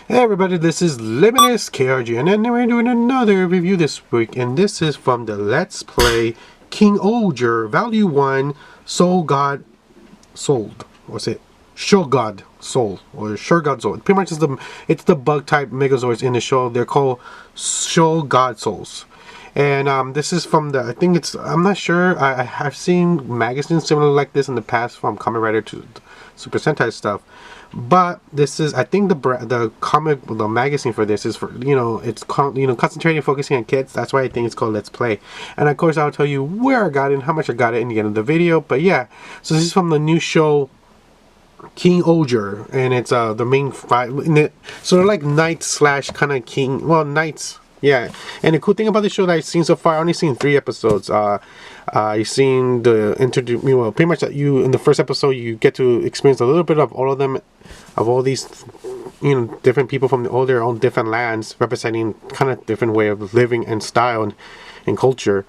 Hey everybody, this is Limitless KRG, and then we're doing another review this week, and this is from the Let's Play King Ohger Value 1 ShuGod Sold. What's it? ShuGod Soul or ShuGod Soul. Pretty much it's the bug type Megazords in the show. They're called ShuGod Souls. And this is from the, I think it's, I'm not sure, I have seen magazines similar like this in the past from Kamen Rider to Super Sentai stuff. But this is, I think the magazine for this is for, it's concentrating, focusing on kids. That's why I think it's called Let's Play. And of course I'll tell you where I got it and how much I got it in the end of the video. But yeah, so this is from the new show King Ohger, and it's the main fight. So they're like knights slash kind of king, well, knights. Yeah, and the cool thing about the show that I've seen so far, I've only seen 3 episodes. You've seen the pretty much that you in the first episode you get to experience a little bit of all of them, of all these, different people from all their own different lands, representing kind of different way of living and style and culture.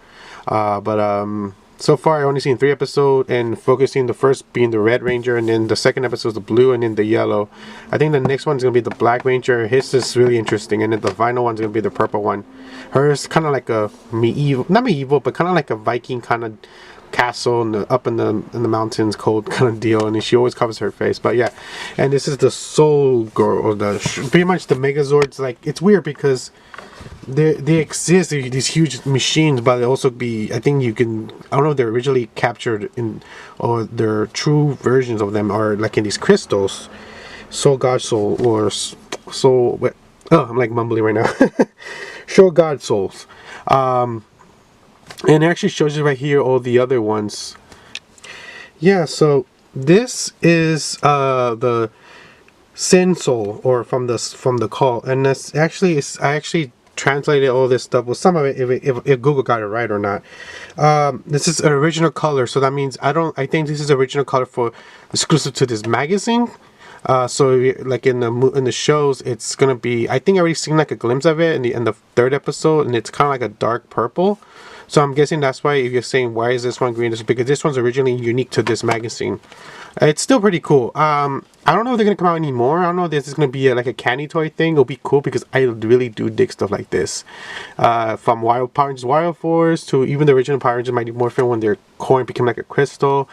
So far I've only seen 3 episodes, and focusing the first being the Red Ranger, and then the second episode is the blue, and then the yellow. I think the next one's gonna be the Black Ranger. His is really interesting, and then the final one's gonna be the purple one. Hers kind of like a not medieval, but kind of like a Viking kind of castle up in the mountains, cold kind of deal, and she always covers her face. But yeah, and this is the Soul Girl, or pretty much the Megazords. Like, it's weird because they exist, these huge machines, but they also be, I think you can, I don't know if they're originally captured in, or their true versions of them are like in these crystals. ShuGod Soul, or Soul, oh, I'm like mumbling right now. ShuGod Souls. And it actually shows you right here all the other ones. Yeah, so this is the Sin Soul, or from the call, and that's actually, I actually translated all this stuff, well, some of it, if Google got it right or not. This is original color, so that means I think this is original color for exclusive to this magazine. So like in the shows, it's gonna be, I think I already seen like a glimpse of it in the 3rd episode, and it's kind of like a dark purple. So I'm guessing that's why, if you're saying why is this one green, this is because this one's originally unique to this magazine. It's still pretty cool. I don't know if they're gonna come out anymore. I don't know if this is gonna be like a candy toy thing. It'll be cool because I really do dig stuff like this. From Wild Power Rangers Wild Force to even the original Power Rangers Mighty Morphin, when their coin became like a crystal.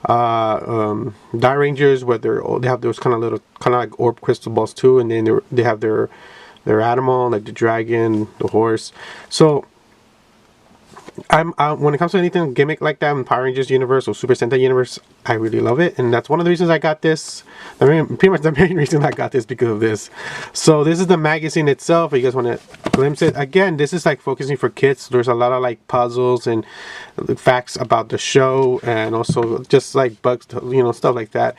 Die Rangers, where they have those kind of like orb crystal balls too, and then they have their animal, like the dragon, the horse. So when it comes to anything gimmick like that in Power Rangers universe or Super Sentai universe, I really love it, and that's one of the reasons I got this. Pretty much the main reason I got this, because of this. So this is the magazine itself. If you guys want to glimpse it, again, this is like focusing for kids. There's a lot of like puzzles and facts about the show, and also just like bugs, stuff like that.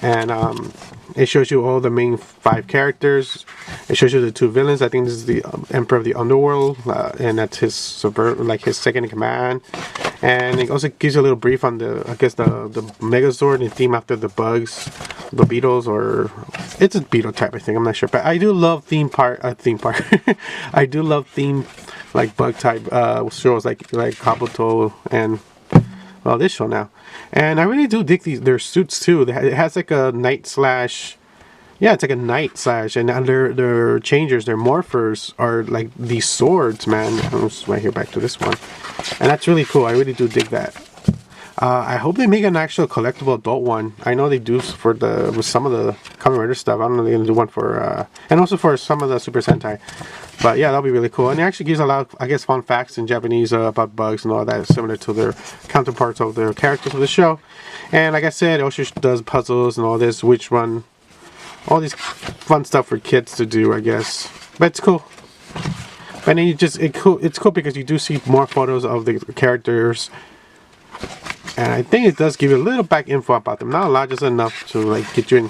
And it shows you all the main 5 characters. It shows you the 2 villains. I think this is the Emperor of the Underworld, and that's his his second in command. And it also gives you a little brief on the Megazord and theme after the bugs, the beetles, or it's a beetle type, I think. I'm not sure, but I do love theme park. I do love theme like bug type shows like Kabuto and, well, this show now. And I really do dig their suits too. It has like a knight slash, yeah, it's like a knight slash, and their changers, their morphers are like these swords, man. I'm just right here, back to this one, and that's really cool. I really do dig that. I hope they make an actual collectible adult one. I know they do with some of the Kamen Rider stuff. I don't know if they're gonna do one for and also for some of the Super Sentai. But yeah, that'll be really cool. And it actually gives a lot of, I guess, fun facts in Japanese about bugs and all that, similar to their counterparts of their characters of the show. And like I said, it also does puzzles and all this, which run all these fun stuff for kids to do, I guess. But it's cool. And then it's cool because you do see more photos of the characters. And I think it does give you a little back info about them. Not a lot, just enough to like get you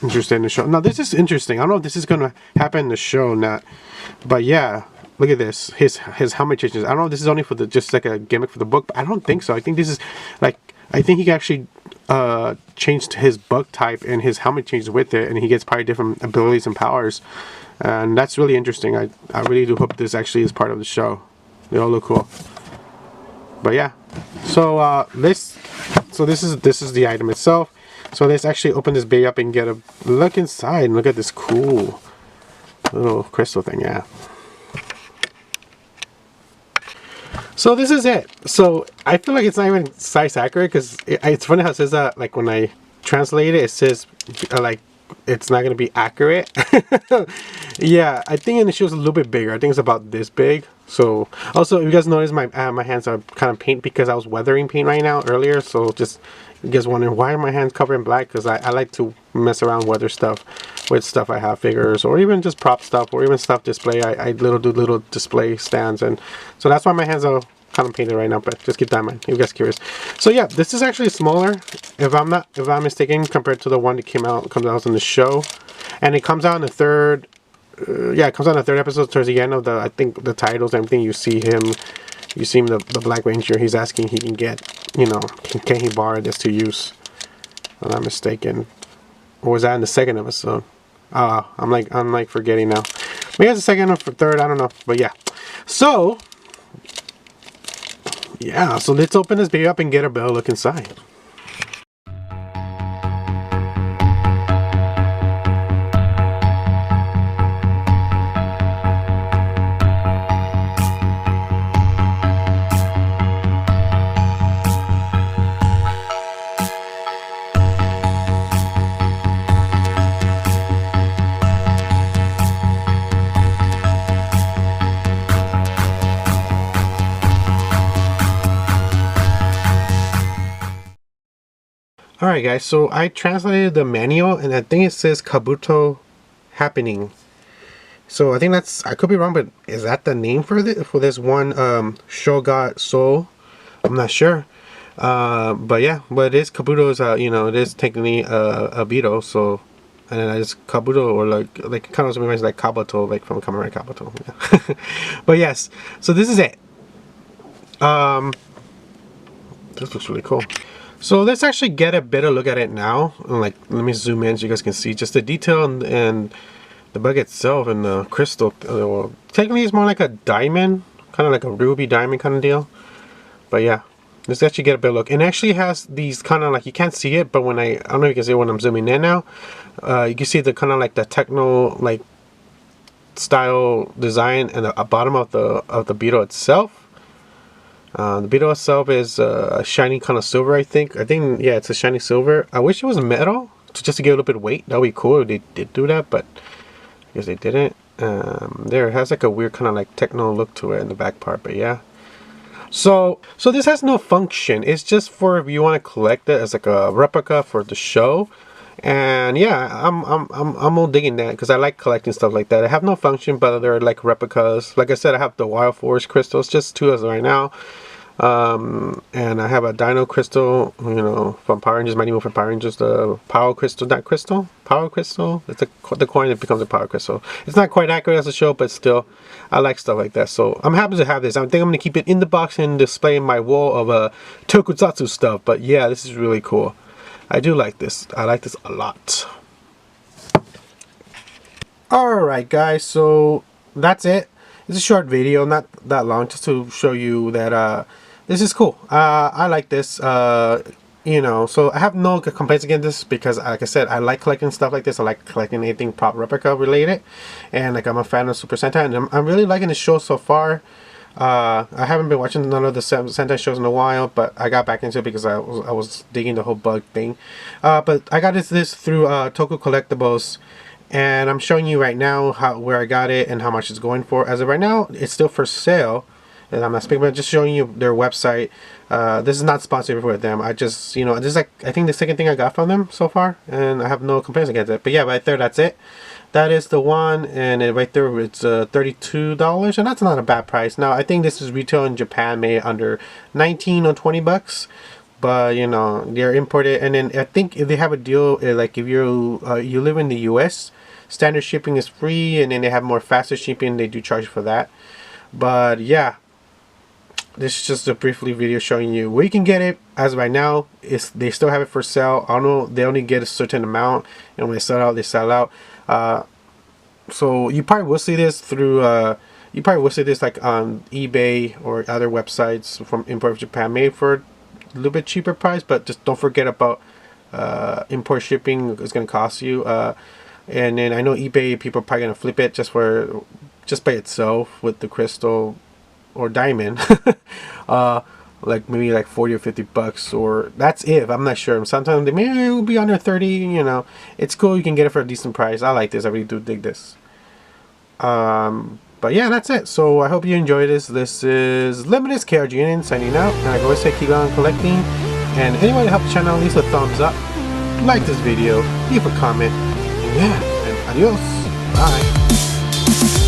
interested in the show. Now this is interesting. I don't know if this is gonna happen in the show or not. But yeah, look at this. His helmet changes. I don't know if this is only for just like a gimmick for the book, but I don't think so. I think this is like, I think he actually changed his bug type, and his helmet changes with it, and he gets probably different abilities and powers. And that's really interesting. I really do hope this actually is part of the show. They all look cool. But yeah, so this is the item itself. So let's actually open this baby up and get a look inside, and look at this cool Little crystal thing, yeah. So this is it. So I feel like it's not even size accurate because it's funny how it says that, like when I translate it, it says like it's not gonna be accurate. Yeah, I think in the show is a little bit bigger. I think it's about this big. So also, you guys notice my hands are kind of paint because I was weathering paint right now earlier. So just you guys wondering why are my hands covered in black? Because I like to mess around weather stuff with stuff I have, figures, or even just prop stuff, or even stuff display. I do little display stands, and so that's why my hands are kind of painted right now. But just keep that in mind if you guys curious. So yeah, this is actually smaller, if I'm mistaken, compared to the one that comes out in the show, and it comes out in the third. Yeah, it comes out in the third episode towards the end of the, I think, the titles and everything. You see him, the Black Ranger. He's asking he can get, you know, can he borrow this to use? If I'm not mistaken. Or was that in the second episode? I'm like forgetting now. Maybe it's the second or third, I don't know. But yeah. So yeah, so let's open this baby up and get a better look inside. Alright guys, so I translated the manual and I think it says Kabuto Happening. So I think that's, I could be wrong, but is that the name for this one ShuGod Soul? I'm not sure. But yeah, but it is Kabuto's, you know, it is technically a beetle, so, and then it's Kabuto, or like kind of reminds like Kabuto, like from Kamen Rider Kabuto. Yeah. But yes, so this is it. This looks really cool. So let's actually get a better look at it now. Like, let me zoom in so you guys can see just the detail and the bug itself and the crystal. Well, technically it's more like a diamond, kind of like a ruby diamond kind of deal. But yeah, let's actually get a better look. And it actually has these kind of like, you can't see it, but when I don't know if you can see it when I'm zooming in now. You can see the kind of like the techno like style design and the bottom of the beetle itself. The beetle itself is a shiny kind of silver, I think. Yeah, it's a shiny silver. I wish it was metal, just to give it a little bit of weight. That would be cool if they did do that, but I guess they didn't. There, it has like a weird kind of like techno look to it in the back part, but yeah. So this has no function. It's just for if you want to collect it as like a replica for the show. And yeah, I'm all digging that because I like collecting stuff like that. I have no function, but they're like replicas. Like I said, I have the Wild Forest crystals, just two as right now. And I have a Dino crystal, you know, from Power Rangers, Mighty Morphin Power Rangers, the Power Crystal, not Crystal, Power Crystal. It's the coin that becomes a Power Crystal. It's not quite accurate as a show, but still, I like stuff like that. So I'm happy to have this. I think I'm going to keep it in the box and display in my wall of tokusatsu stuff. But yeah, this is really cool. I do like this. I like this a lot. Alright guys, so that's it. It's a short video, not that long, just to show you that this is cool. I like this. You know, so I have no complaints against this because, like I said, I like collecting stuff like this. I like collecting anything prop replica related, and like I'm a fan of Super Sentai, and I'm really liking the show so far. I haven't been watching none of the Sentai shows in a while, but I got back into it because I was digging the whole bug thing. But I got this through Toku Collectibles, and I'm showing you right now where I got it and how much it's going for. As of right now, it's still for sale, and I'm not speaking about, just showing you their website. This is not sponsored with them. I just, you know, this is like, I think the second thing I got from them so far, and I have no complaints against it. But yeah, right there, that's it. That is the one, and right there it's $32, and that's not a bad price. Now I think this is retail in Japan, made under 19 or 20 bucks, but you know, they're imported. And then I think if they have a deal, like if you live in the US, standard shipping is free, and then they have more faster shipping, they do charge for that. But yeah, this is just a briefly video showing you where you can get it. As of right now, they still have it for sale. I don't know, they only get a certain amount, and when they sell out, they sell out. So you probably will see this through like on eBay or other websites from import of Japan, made for a little bit cheaper price. But just don't forget about import shipping is going to cost you. And then I know eBay people are probably gonna flip it just by itself with the crystal or diamond. Like maybe like 40 or 50 bucks, or that's if I'm not sure. Sometimes they maybe it will be under 30. You know, it's cool. You can get it for a decent price. I like this. I really do dig this. But yeah, that's it. So I hope you enjoyed this. This is Limitless KRGN signing out, and I always say keep on collecting. And anyone to help the channel, leave a thumbs up, like this video, leave a comment, and yeah, and adios. Bye.